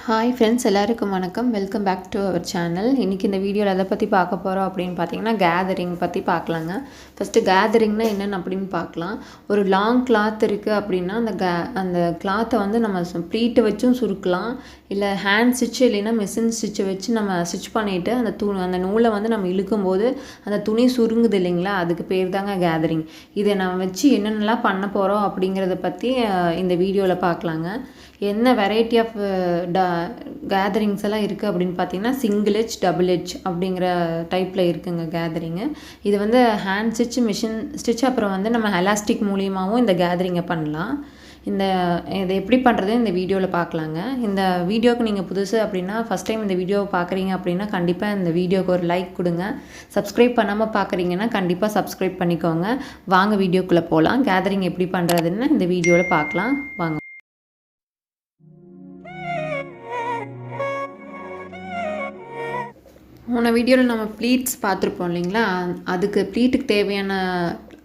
Hi friends, எல்லாருக்கும் வணக்கம். Welcome back to our channel. இன்றைக்கி இந்த வீடியோவில் எதை பற்றி பார்க்க போகிறோம் அப்படின்னு பார்த்தீங்கன்னா, கேதரிங் பற்றி பார்க்கலாங்க. ஃபஸ்ட்டு கேதரிங்னா என்னென்னு அப்படின்னு பார்க்கலாம். ஒரு லாங் கிளாத் இருக்குது அப்படின்னா அந்த கிளாத்தை வந்து நம்ம ப்ளீட்டை வச்சும் சுருக்கலாம், இல்லை ஹேண்ட் ஸ்டிச்சு இல்லைன்னா மிஷின் ஸ்டிச்சை வச்சு நம்ம ஸ்டிச் பண்ணிவிட்டு அந்த நூலை வந்து நம்ம இழுக்கும்போது அந்த துணி சுருங்குது இல்லைங்களா, அதுக்கு பேர் தாங்க கேதரிங். இதை நம்ம வச்சு என்னென்னலாம் பண்ண போகிறோம் அப்படிங்கிறத பற்றி இந்த வீடியோவில் பார்க்கலாங்க. என்ன வெரைட்டி ஆஃப் கேதரிங்ஸ் எல்லாம் இருக்குது அப்படின்னு பார்த்தீங்கன்னா, சிங்கிள் எட்ஜ், டபுள் எட்ஜ் அப்படிங்கிற டைப்பில் இருக்குங்க கேதரிங்கு. இது வந்து ஹேண்ட் ஸ்டிச், மிஷின் ஸ்டிச், அப்புறம் வந்து நம்ம எலாஸ்டிக் மூலியமாகவும் இந்த கேதரிங்கை பண்ணலாம். இதை எப்படி பண்ணுறது இந்த வீடியோவில் பார்க்கலாங்க. இந்த வீடியோவுக்கு நீங்கள் புதுசு அப்படின்னா, ஃபஸ்ட் டைம் இந்த வீடியோவை பார்க்குறீங்க அப்படின்னா கண்டிப்பாக இந்த வீடியோவுக்கு ஒரு லைக் கொடுங்க. சப்ஸ்கிரைப் பண்ணாமல் பார்க்குறீங்கன்னா கண்டிப்பாக சப்ஸ்கிரைப் பண்ணிக்கோங்க. வாங்க வீடியோக்குள்ளே போகலாம். கேதரிங் எப்படி பண்ணுறதுன்னு இந்த வீடியோவில் பார்க்கலாம் வாங்க. முன்ன வீடியோவில் நம்ம ப்ளீட்ஸ் பார்த்துருப்போம் இல்லைங்களா, அதுக்கு ப்ளீட்டுக்கு தேவையான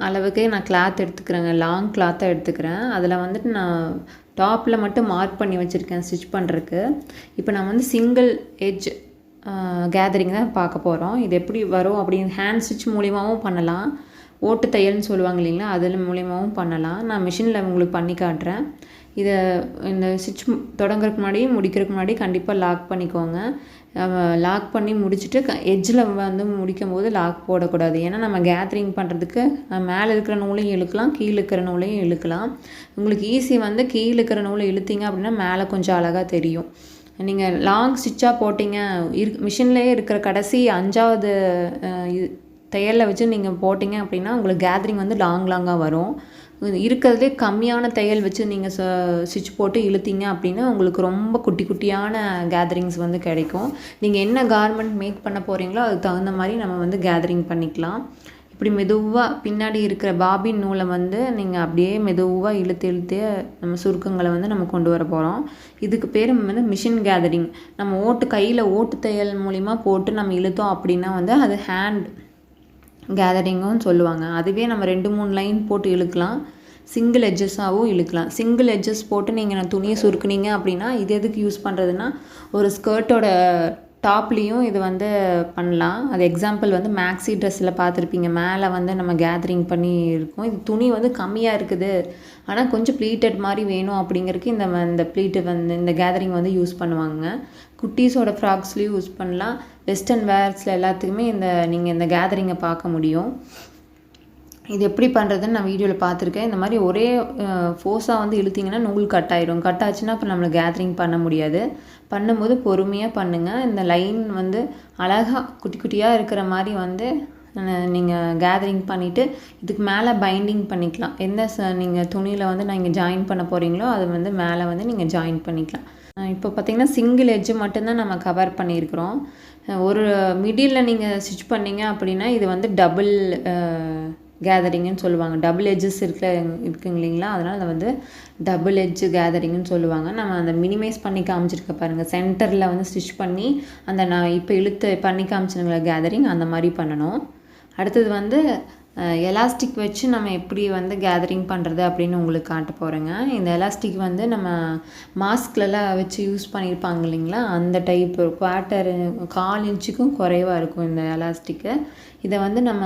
அளவுக்கு நான் கிளாத் எடுத்துக்கிறேங்க. லாங் கிளாத்தாக எடுத்துக்கிறேன். அதில் வந்துட்டு நான் டாப்பில் மட்டும் மார்க் பண்ணி வச்சுருக்கேன் ஸ்டிச் பண்ணுறதுக்கு. இப்போ நான் வந்து சிங்கிள் எட்ஜ் கேதரிங் தான் பார்க்க போகிறோம். இது எப்படி வரும் அப்படின்னு ஹேண்ட் ஸ்டிச் மூலியமாகவும் பண்ணலாம், ஓட்டு தையல்னு சொல்லுவாங்க இல்லைங்களா, அதில் மூலியமாகவும் பண்ணலாம். நான் மிஷினில் உங்களுக்கு பண்ணி காட்டுறேன். இந்த ஸ்டிச் தொடங்குறதுக்கு முன்னாடி முடிக்கிறதுக்கு முன்னாடி கண்டிப்பாக லாக் பண்ணிக்கோங்க. லாக் பண்ணி முடிச்சுட்டு எட்ஜில் வந்து முடிக்கும் போது லாக் போடக்கூடாது. ஏன்னா நம்ம கேதரிங் பண்ணுறதுக்கு மேலே இருக்கிற நூலையும் இழுக்கலாம், கீழே இருக்கிற நூலையும் இழுக்கலாம். உங்களுக்கு ஈஸி வந்து கீழே இருக்கிற நூலை இழுத்தீங்க அப்படின்னா மேலே கொஞ்சம் அழகாக தெரியும். நீங்கள் லாங் ஸ்டிச்சாக போட்டிங்க, மிஷின்லேயே இருக்கிற கடைசி 5வது தையலில் வச்சு நீங்கள் போட்டிங்க அப்படின்னா உங்களுக்கு கேதரிங் வந்து லாங்காக வரும். இருக்கிறதுலே கம்மியான தையல் வச்சு நீங்கள் ஸ்டிச் போட்டு இழுத்தீங்க அப்படின்னா உங்களுக்கு ரொம்ப குட்டி குட்டியான கேதரிங்ஸ் வந்து கிடைக்கும். நீங்கள் என்ன கார்மெண்ட் மேக் பண்ண போகிறீங்களோ அதுக்கு தகுந்த மாதிரி நம்ம வந்து கேதரிங் பண்ணிக்கலாம். இப்படி மெதுவாக பின்னாடி இருக்கிற பாபின் நூலை வந்து நீங்கள் அப்படியே மெதுவாக இழுத்து நம்ம சுருக்கங்களை வந்து நம்ம கொண்டு வர போகிறோம். இதுக்கு பேர் வந்து மிஷின் கேதரிங். நம்ம கையில் ஓட்டு தையல் மூலிமா போட்டு நம்ம இழுத்தோம் அப்படின்னா வந்து அது ஹேண்ட் கேதரிங்கும் சொல்லுவாங்க. அதுவே நம்ம 2-3 லைன் போட்டு இழுக்கலாம், சிங்கிள் எட்ஜஸாகவும் இழுக்கலாம். சிங்கிள் எட்ஜஸ் போட்டு நீங்கள் துணியை சுருக்குனீங்க அப்படின்னா இது எதுக்கு யூஸ் பண்ணுறதுன்னா, ஒரு ஸ்கர்ட்டோட டாப்லேயும் இது வந்து பண்ணலாம். அது எக்ஸாம்பிள் வந்து மேக்ஸி ட்ரெஸ்ஸில் பார்த்துருப்பீங்க, மேலே வந்து நம்ம கேதரிங் பண்ணி இருக்கும். இது துணி வந்து கம்மியாக இருக்குது ஆனால் கொஞ்சம் ப்ளீட்டட் மாதிரி வேணும் அப்படிங்கிறதுக்கு இந்த ப்ளீட்டு வந்து இந்த கேதரிங் வந்து யூஸ் பண்ணுவாங்க. குட்டீஸோட ஃப்ராக்ஸ்லேயும் யூஸ் பண்ணலாம், வெஸ்டர்ன் வேர்ஸில் எல்லாத்துக்குமே நீங்கள் இந்த கேதரிங்கை பார்க்க முடியும். இது எப்படி பண்ணுறதுன்னு நான் வீடியோவில் பார்த்துருக்கேன். இந்த மாதிரி ஒரே ஃபோர்ஸாக வந்து இழுத்திங்கன்னா நூல் கட் ஆயிரும். கட் ஆச்சுன்னா அப்புறம் நம்மளை கேதரிங் பண்ண முடியாது. பண்ணும்போது பொறுமையாக பண்ணுங்கள். இந்த லைன் வந்து அழகாக குட்டி குட்டியாக இருக்கிற மாதிரி வந்து நீங்கள் கேதரிங் பண்ணிவிட்டு இதுக்கு மேலே பைண்டிங் பண்ணிக்கலாம். நீங்கள் துணியில் வந்து நீங்கள் ஜாயின் பண்ண போகிறீங்களோ அது வந்து மேலே வந்து நீங்கள் ஜாயின் பண்ணிக்கலாம். இப்போ பார்த்திங்கன்னா சிங்கிள் எட்ஜு மட்டும்தான் நம்ம கவர் பண்ணியிருக்கிறோம். ஒரு மிடில் நீங்கள் ஸ்டிச் பண்ணிங்க அப்படின்னா இது வந்து டபுள் கேதரிங்குன்னு சொல்லுவாங்க. டபுள் எட்ஜஸ் இருக்குங்க இல்லைங்களா, அதனால் அதை வந்து டபுள் எட்ஜு கேதரிங்குன்னு சொல்லுவாங்க. நம்ம அந்த மினிமைஸ் பண்ணி காமிச்சிருக்க பாருங்கள், சென்டரில் வந்து ஸ்டிச் பண்ணி நான் இப்போ இழுத்து பண்ணி காமிச்சிருங்கள கேதரிங் அந்த மாதிரி பண்ணணும். அடுத்தது வந்து எலாஸ்டிக் வச்சு நம்ம எப்படி வந்து கேதரிங் பண்ணுறது அப்படின்னு உங்களுக்கு காட்ட போகிறேங்க. இந்த எலாஸ்டிக் வந்து நம்ம மாஸ்க்லலாம் வச்சு யூஸ் பண்ணியிருப்பாங்க இல்லைங்களா, அந்த டைப்பு 1/4 இன்ச்சுக்கும் குறைவாக இருக்கும் இந்த எலாஸ்டிக்கு. இதை வந்து நம்ம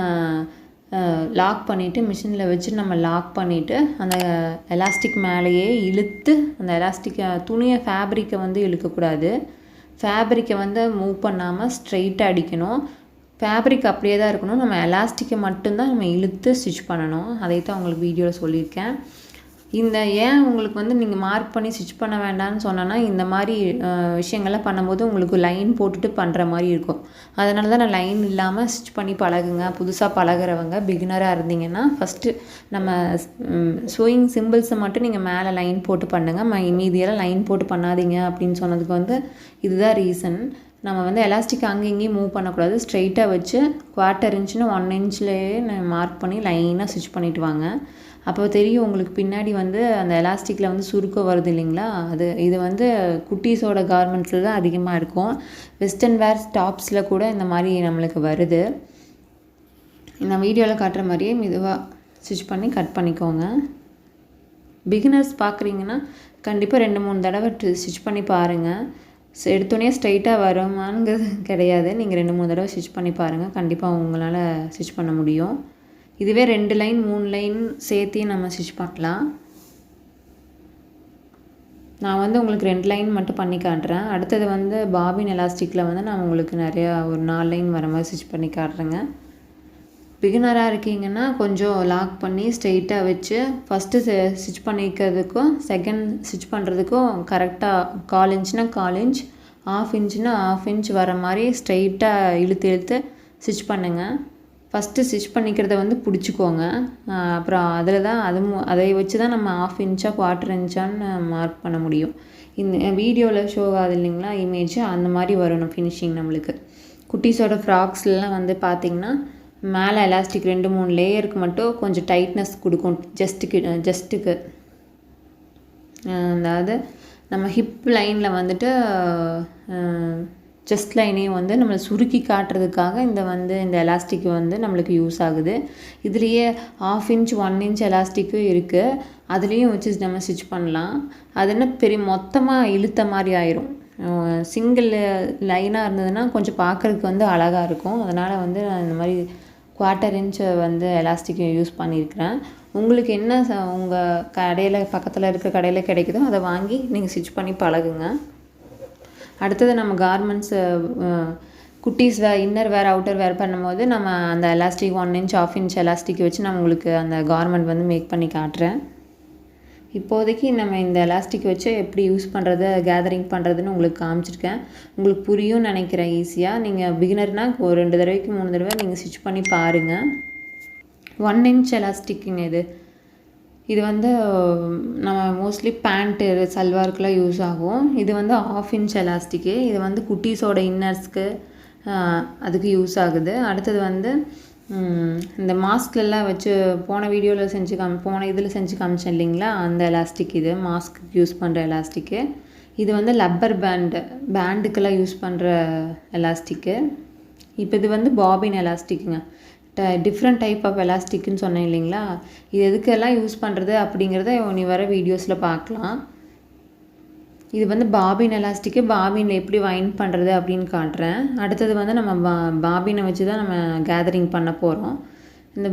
லாக் பண்ணிவிட்டு மிஷினில் வச்சு நம்ம லாக் பண்ணிவிட்டு அந்த எலாஸ்டிக் மேலேயே இழுத்து அந்த எலாஸ்டிக்கை ஃபேப்ரிக்கை வந்து இழுக்கக்கூடாது. ஃபேப்ரிக்கை வந்து மூவ் பண்ணாமல் ஸ்ட்ரெயிட்டாக அடிக்கணும். ஃபேப்ரிக் அப்படியே தான் இருக்கணும். நம்ம எலாஸ்டிக்கை மட்டும்தான் நம்ம இழுத்து ஸ்டிச் பண்ணணும். அதை தான் உங்களுக்கு வீடியோவில் சொல்லியிருக்கேன். ஏன் உங்களுக்கு வந்து நீங்கள் மார்க் பண்ணி ஸ்டிச் பண்ண வேண்டாம்னு சொன்னேன்னா, இந்த மாதிரி விஷயங்கள்லாம் பண்ணும்போது உங்களுக்கு லைன் போட்டுட்டு பண்ணுற மாதிரி இருக்கும். அதனால தான் நான் லைன் இல்லாமல் ஸ்டிச் பண்ணி பழகுங்க. புதுசாக பழகிறவங்க பிகினராக இருந்தீங்கன்னா ஃபஸ்ட்டு நம்ம ஸ்விங் சிம்பிள்ஸை மட்டும் நீங்கள் மேலே லைன் போட்டு பண்ணுங்கள், மீதியெல்லாம் லைன் போட்டு பண்ணாதீங்க அப்படின்னு சொன்னதுக்கு வந்து இதுதான் ரீசன். நம்ம வந்து எலாஸ்டிக் அங்கே இங்கேயும் மூவ் பண்ணக்கூடாது. ஸ்ட்ரெயிட்டாக வச்சு 1/4 இன்ச்சுன்னு 1 இன்ச்லேயே மார்க் பண்ணி லைனாக ஸ்டிச் பண்ணிவிட்டு வாங்க. அப்போ தெரியும் உங்களுக்கு பின்னாடி வந்து அந்த எலாஸ்டிக்கில் வந்து சுருக்கம் வருது இல்லைங்களா, இது வந்து குட்டீஸோட கார்மெண்ட்ஸில் தான் அதிகமாக இருக்கும். வெஸ்டர்ன் வேர்ஸ் டாப்ஸில் கூட இந்த மாதிரி நம்மளுக்கு வருது. இந்த வீடியோவில் காட்டுற மாதிரியே மெதுவாக ஸ்டிச் பண்ணி கட் பண்ணிக்கோங்க. பிகினர்ஸ் பார்க்குறீங்கன்னா கண்டிப்பாக 2-3 தடவை ஸ்டிச் பண்ணி பாருங்கள். எடுத்தோடனே ஸ்ட்ரைட்டாக வருமானங்கிறது கிடையாது. நீங்கள் 2-3 தடவை ஸ்டிச் பண்ணி பாருங்கள், கண்டிப்பாக உங்களால் ஸ்டிச் பண்ண முடியும். இதுவே 2 லைன் 3 லைன் சேர்த்தி நம்ம ஸ்டிச் பண்ணலாம். நான் வந்து உங்களுக்கு 2 லைன் மட்டும் பண்ணி காட்டுறேன். அடுத்தது வந்து பாபின் எலாஸ்டிக்கில் வந்து நான் உங்களுக்கு நிறையா ஒரு 4 லைன் வர மாதிரி ஸ்டிச் பண்ணி காட்டுறேங்க. பிகினராக இருக்கீங்கன்னா கொஞ்சம் லாக் பண்ணி ஸ்ட்ரெயிட்டாக வச்சு ஃபஸ்ட்டு ஸ்டிச் பண்ணிக்கிறதுக்கும் செகண்ட் ஸ்டிச் பண்ணுறதுக்கும் கரெக்டாக 1/4 இன்ச்னா 1/4 இன்ச், 1/2 இன்ச்னா 1/2 இன்ச் வர மாதிரி ஸ்ட்ரெயிட்டாக இழுத்து ஸ்டிச் பண்ணுங்கள். ஃபஸ்ட்டு ஸ்டிச் பண்ணிக்கிறத வந்து பிடிச்சிக்கோங்க. அப்புறம் அதில் தான் அதை வச்சு தான் நம்ம 1/2 இன்ச்சா 1/4 இன்ச்சான்னு மார்க் பண்ண முடியும். இந்த வீடியோவில் ஷோ ஆகுது இல்லைங்களா இமேஜ், அந்த மாதிரி வரணும் ஃபினிஷிங் நம்மளுக்கு. குட்டீஸோட ஃப்ராக்ஸ்லாம் வந்து பார்த்திங்கன்னா மேலே எலாஸ்டிக் 2-3 லேயருக்கு மட்டும் கொஞ்சம் டைட்னஸ் கொடுக்கும் ஜஸ்ட்டுக்கு. அதாவது நம்ம ஹிப் லைனில் வந்துட்டு செஸ்ட் லைனையும் வந்து நம்மளை சுருக்கி காட்டுறதுக்காக இந்த எலாஸ்டிக் வந்து நம்மளுக்கு யூஸ் ஆகுது. இதுலேயே 1/2 இன்ச் 1 இன்ச் எலாஸ்டிக்கும் இருக்குது, அதுலேயும் வச்சு நம்ம ஸ்டிச் பண்ணலாம். அது என்ன பெரிய மொத்தமாக இழுத்த மாதிரி ஆயிரும். சிங்கிள் லைனாக இருந்ததுன்னா கொஞ்சம் பார்க்குறதுக்கு வந்து அழகாக இருக்கும். அதனால் வந்து நான் இந்த மாதிரி 1/4 இன்ச் வந்து எலாஸ்டிக் யூஸ் பண்ணியிருக்கிறேன். உங்களுக்கு என்ன உங்கள் கடையில் பக்கத்தில் இருக்கிற கடையில் கிடைக்குதோ அதை வாங்கி நீங்கள் ஸ்டிச் பண்ணி பழகுங்க. அடுத்தது நம்ம கார்மெண்ட்ஸு குட்டீஸ் இன்னர் வேர் அவுட்டர் வேர் பண்ணும்போது நம்ம அந்த எலாஸ்டிக் 1 இன்ச் 1/2 இன்ச் எலாஸ்டிக் வச்சு நான் உங்களுக்கு அந்த கார்மெண்ட் வந்து மேக் பண்ணி காட்டுறேன். இப்போதைக்கு நம்ம இந்த எலாஸ்டிக் வச்சு எப்படி யூஸ் பண்ணுறது, கேதரிங் பண்ணுறதுன்னு உங்களுக்கு காமிச்சிருக்கேன். உங்களுக்கு புரியும்னு நினைக்கிறேன் ஈஸியாக. நீங்கள் பிகினர்னால் ஒரு 2 தடவைக்கு 3 தடவை நீங்கள் ஸ்டிச் பண்ணி பாருங்கள். 1 இன்ச் எலாஸ்டிக்குங்க இது வந்து நம்ம மோஸ்ட்லி பேண்ட்டு சல்வாருக்குலாம் யூஸ் ஆகும். இது வந்து 1/2 இன்ச் எலாஸ்டிக்கு. இது வந்து குட்டீஸோட இன்னர்ஸ்க்கு அதுக்கு யூஸ் ஆகுது. அடுத்தது வந்து இந்த மாஸ்க்லாம் வச்சு போன வீடியோவில் போன இதில் செஞ்சு காமிச்சேன் இல்லைங்களா, அந்த எலாஸ்டிக் இது மாஸ்க்கு யூஸ் பண்ணுற எலாஸ்டிக்கு. இது வந்து லப்பர் பேண்டுக்கெல்லாம் யூஸ் பண்ணுற எலாஸ்டிக்கு. இப்போ இது வந்து பாபின் எலாஸ்டிக்குங்க. டிஃப்ரெண்ட் டைப் ஆஃப் எலாஸ்டிக்குன்னு சொன்னேன் இல்லைங்களா, இது எதுக்கெல்லாம் யூஸ் பண்ணுறது அப்படிங்கிறத நீ வர வீடியோஸில் பார்க்கலாம். இது வந்து பாபின் எலாஸ்டிக்கு. பாபினில் எப்படி வைண்ட் பண்ணுறது அப்படின்னு காட்டுறேன். அடுத்தது வந்து நம்ம பாபினை வச்சு தான் நம்ம கேதரிங் பண்ண போகிறோம். இந்த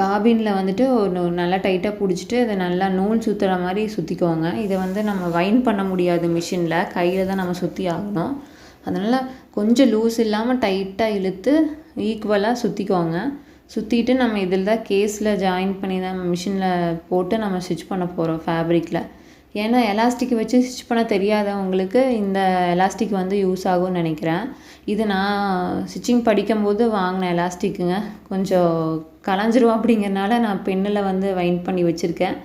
பாபினில் வந்துட்டு ஒரு நல்லா டைட்டாக பிடிச்சிட்டு அதை நல்லா நூல் சுற்றுற மாதிரி சுற்றிக்கோங்க. இதை வந்து நம்ம வைண்ட் பண்ண முடியாது மிஷினில், கையில் தான் நம்ம சுற்றி ஆகணும். அதனால் கொஞ்சம் லூஸ் இல்லாமல் டைட்டாக இழுத்து ஈக்குவலாக சுற்றிக்கோங்க. சுற்றிட்டு நம்ம இதில் தான் கேஸில் ஜாயின் பண்ணி தான் மிஷினில் போட்டு நம்ம ஸ்டிச் பண்ண போகிறோம் ஃபேப்ரிக்கில். ஏன்னா எலாஸ்டிக் வச்சு ஸ்டிச் பண்ண தெரியாதவங்களுக்கு இந்த எலாஸ்டிக் வந்து யூஸ் ஆகும்னு நினைக்கிறேன். இது நான் ஸ்டிச்சிங் படிக்கும்போது வாங்கின எலாஸ்டிக்குங்க. கொஞ்சம் கலைஞ்சிரும் அப்படிங்கிறனால நான் பெண்ணில் வந்து வைண்ட் பண்ணி வச்சுருக்கேன்.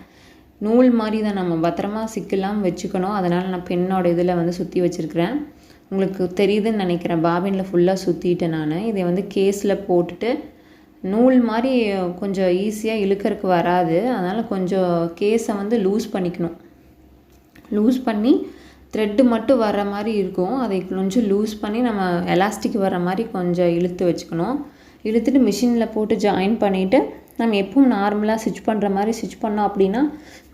நூல் மாதிரி தான் நம்ம பத்திரமா சிக்கலாமல் வச்சுக்கணும். அதனால் நான் பெண்ணோட இதில் வந்து சுற்றி வச்சுருக்கிறேன். உங்களுக்கு தெரியுதுன்னு நினைக்கிறேன். பாபினில் ஃபுல்லாக சுற்றிட்டேன் நான். இதை வந்து கேஸில் போட்டுட்டு நூல் மாதிரி கொஞ்சம் ஈஸியாக இழுக்கிறதுக்கு வராது. அதனால் கொஞ்சம் கேஸை வந்து லூஸ் பண்ணிக்கணும். லூஸ் பண்ணி த்ரெட்டு மட்டும் வர மாதிரி இருக்கும். அதை கொஞ்சம் லூஸ் பண்ணி நம்ம எலாஸ்டிக் வர மாதிரி கொஞ்சம் இழுத்து வச்சுக்கணும். இழுத்துட்டு மிஷினில் போட்டு ஜாயின் பண்ணிவிட்டு நம்ம எப்பவும் நார்மலாக ஸ்டிச் பண்ணுற மாதிரி ஸ்டிச் பண்ணோம் அப்படின்னா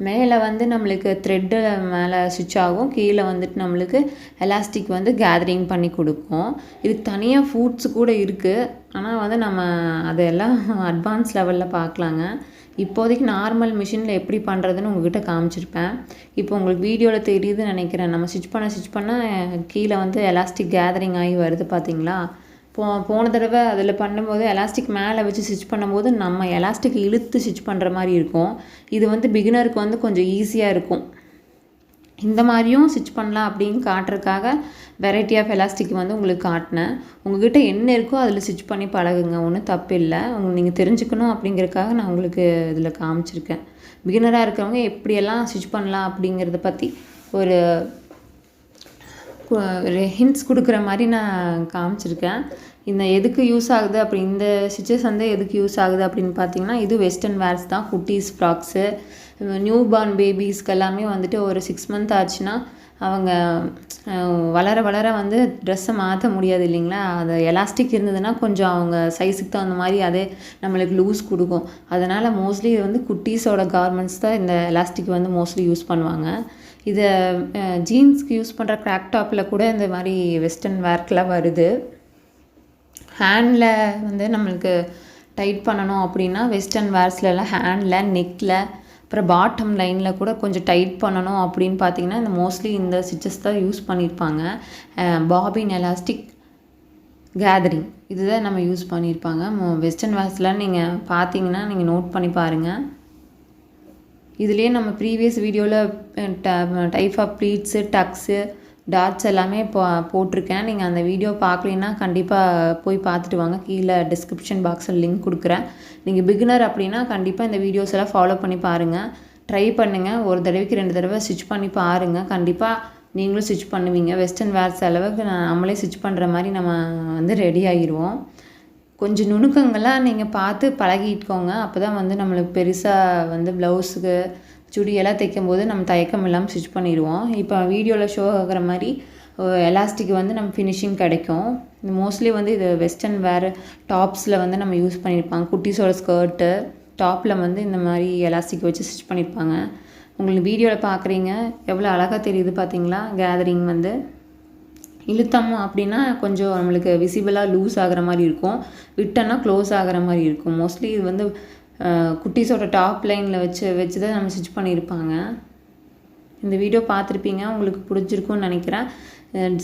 மேலே வந்து நம்மளுக்கு த்ரெட்டு மேலே ஸ்டிச் ஆகும், கீழே வந்துட்டு நம்மளுக்கு எலாஸ்டிக் வந்து கேதரிங் பண்ணி கொடுக்கும். இதுக்கு தனியாக ஃபுட்ஸ் கூட இருக்குது. ஆனால் வந்து நம்ம அதெல்லாம் அட்வான்ஸ் லெவலில் பார்க்கலாங்க. இப்போதைக்கு நார்மல் மிஷினில் எப்படி பண்ணுறதுன்னு உங்கள்கிட்ட காமிச்சிருப்பேன். இப்போ உங்களுக்கு வீடியோவில் தெரியுதுன்னு நினைக்கிறேன். நம்ம ஸ்டிச் பண்ண கீழே வந்து எலாஸ்டிக் கேதரிங் ஆகி வருது பார்த்தீங்களா. போன தடவை அதில் பண்ணும்போது எலாஸ்டிக் மேலே வச்சு ஸ்டிச் பண்ணும்போது நம்ம எலாஸ்டிக் இழுத்து ஸ்டிச் பண்ணுற மாதிரி இருக்கும். இது வந்து பிகினருக்கு வந்து கொஞ்சம் ஈஸியாக இருக்கும். இந்த மாதிரியும் ஸ்டிச் பண்ணலாம் அப்படின்னு காட்டுறதுக்காக வெரைட்டி ஆஃப் எலாஸ்டிக் வந்து உங்களுக்கு காட்டினேன். உங்கள்கிட்ட என்ன இருக்கோ அதில் ஸ்டிச் பண்ணி பழகுங்க, ஒன்றும் தப்பு இல்லை. நீங்கள் தெரிஞ்சுக்கணும் அப்படிங்கிறதுக்காக நான் உங்களுக்கு இதில் காமிச்சிருக்கேன். பிகினராக இருக்கிறவங்க எப்படியெல்லாம் ஸ்டிச் பண்ணலாம் அப்படிங்கிறத பற்றி ஒரு ஹிண்ட்ஸ் கொடுக்குற மாதிரி நான் காமிச்சிருக்கேன். இந்த எதுக்கு யூஸ் ஆகுது இந்த ஸ்டிச்சஸ் வந்து எதுக்கு யூஸ் ஆகுது அப்படின்னு பார்த்தீங்கன்னா, இது வெஸ்டர்ன் வேர்ஸ் தான். குட்டீஸ் ஃப்ராக்ஸு, நியூ பார்ன் பேபிஸ்க்கு எல்லாமே வந்துட்டு ஒரு 6 மந்த் ஆச்சுன்னா அவங்க வளர வளர வந்து ட்ரெஸ்ஸை மாற்ற முடியாது இல்லைங்களா. அது எலாஸ்டிக் இருந்ததுன்னா கொஞ்சம் அவங்க சைஸுக்கு தகுந்த மாதிரி அதே நம்மளுக்கு லூஸ் கொடுக்கும். அதனால் மோஸ்ட்லி இது வந்து குட்டீஸோட கார்மெண்ட்ஸ் தான் இந்த எலாஸ்டிக் வந்து மோஸ்ட்லி யூஸ் பண்ணுவாங்க. இதை ஜீன்ஸ்க்கு யூஸ் பண்ணுற கிராக் டாப்பில் கூட இந்த மாதிரி வெஸ்டர்ன் வேர்க்கெலாம் வருது. ஹேண்டில் வந்து நம்மளுக்கு டைட் பண்ணணும் அப்படின்னா வெஸ்டர்ன் வேர்ஸ்லலாம் ஹேண்டில், நெக்கில், அப்புறம் பாட்டம் லைனில் கூட கொஞ்சம் டைட் பண்ணணும் அப்படின்னு பார்த்தீங்கன்னா இந்த மோஸ்ட்லி இந்த ஸ்டிச்சஸ் தான் யூஸ் பண்ணியிருப்பாங்க. பாபின் எலாஸ்டிக் கேதரிங் இதுதான் நம்ம யூஸ் பண்ணியிருப்பாங்க. வெஸ்டர்ன் வேர்ஸில் நீங்கள் பார்த்தீங்கன்னா நீங்கள் நோட் பண்ணி பாருங்கள். இதுலேயே நம்ம ப்ரீவியஸ் வீடியோவில் type of pleats, tucks, darts எல்லாமே போட்டிருக்கேன். நீங்கள் அந்த வீடியோ பார்க்கலன்னா கண்டிப்பாக போய் பார்த்துட்டு வாங்க. கீழே டிஸ்கிரிப்ஷன் பாக்ஸில் லிங்க் கொடுக்குறேன். நீங்கள் பிகினர் அப்படின்னா கண்டிப்பாக இந்த வீடியோஸ் எல்லாம் ஃபாலோ பண்ணி பாருங்கள். ட்ரை பண்ணுங்கள். ஒரு தடவைக்கு 2 தடவை ஸ்டிச் பண்ணி பாருங்கள். கண்டிப்பாக நீங்களும் ஸ்டிச் பண்ணுவீங்க. வெஸ்டர்ன் வேர்ஸ் அளவுக்கு நம்மளே ஸ்டிச் பண்ணுற மாதிரி நம்ம வந்து ரெடி ஆகிடுவோம். கொஞ்சம் நுணுக்கங்களாக நீங்கள் பார்த்து பழகிட்டுக்கோங்க. அப்போ தான் வந்து நம்மளுக்கு பெருசாக வந்து ப்ளவுஸுக்கு சுடியெல்லாம் தைக்கும்போது நம்ம தயக்கம் இல்லாமல் ஸ்டிச் பண்ணிடுவோம். இப்போ வீடியோவில் ஷோ ஆகிற மாதிரி எலாஸ்டிக் வந்து நம்ம ஃபினிஷிங் கிடைக்கும். மோஸ்ட்லி வந்து இது வெஸ்டர்ன் வேர் டாப்ஸில் வந்து நம்ம யூஸ் பண்ணியிருப்பாங்க. குட்டீஸோட ஸ்கர்ட்டு டாப்பில் வந்து இந்த மாதிரி எலாஸ்டிக் வச்சு ஸ்டிச் பண்ணியிருப்பாங்க. உங்களுக்கு வீடியோவில் பார்க்குறீங்க எவ்வளோ அழகாக தெரியுது பார்த்தீங்களா? கேதரிங் வந்து இழுத்தோம் அப்படின்னா கொஞ்சம் நம்மளுக்கு விசிபிளாக லூஸ் ஆகிற மாதிரி இருக்கும். விட்டோன்னா க்ளோஸ் ஆகிற மாதிரி இருக்கும். மோஸ்ட்லி இது வந்து குட்டீஸோட டாப் லைனில் வச்சு தான் நம்ம ஸ்டிச் பண்ணியிருப்பாங்க. இந்த வீடியோ பார்த்துருப்பீங்க. உங்களுக்கு பிடிச்சிருக்குன்னு நினைக்கிறேன்.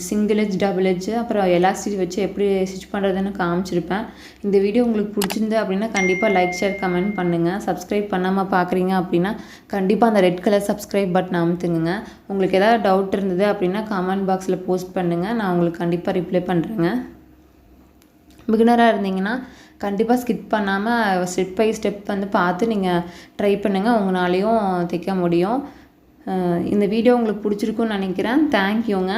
சிங்கிள் எட்ஜ், டபுள் எட்ஜ், அப்புறம் எலாஸ்டிக் வச்சு எப்படி ஸ்டிச் பண்ணுறதுன்னு காமிச்சிருப்பேன். இந்த வீடியோ உங்களுக்கு பிடிச்சிருந்து அப்படின்னா கண்டிப்பாக லைக், ஷேர், கமெண்ட் பண்ணுங்கள். சப்ஸ்கிரைப் பண்ணாமல் பார்க்குறீங்க அப்படின்னா கண்டிப்பாக அந்த ரெட் கலர் சப்ஸ்கிரைப் பட்டன் அமுத்துங்க. உங்களுக்கு ஏதாவது டவுட் இருந்தது அப்படின்னா கமெண்ட் பாக்ஸில் போஸ்ட் பண்ணுங்கள். நான் உங்களுக்கு கண்டிப்பாக ரிப்ளை பண்ணுறேங்க. பிகினராக இருந்தீங்கன்னா கண்டிப்பாக ஸ்கிப் பண்ணாமல் ஸ்டெப் பை ஸ்டெப் வந்து பார்த்து நீங்கள் ட்ரை பண்ணுங்கள். உங்களாலையும் தைக்க முடியும். இந்த வீடியோ உங்களுக்கு பிடிச்சிருக்குன்னு நினைக்கிறேன். தேங்க்யூங்க.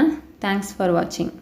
தேங்க்ஸ் ஃபார் வாட்சிங்.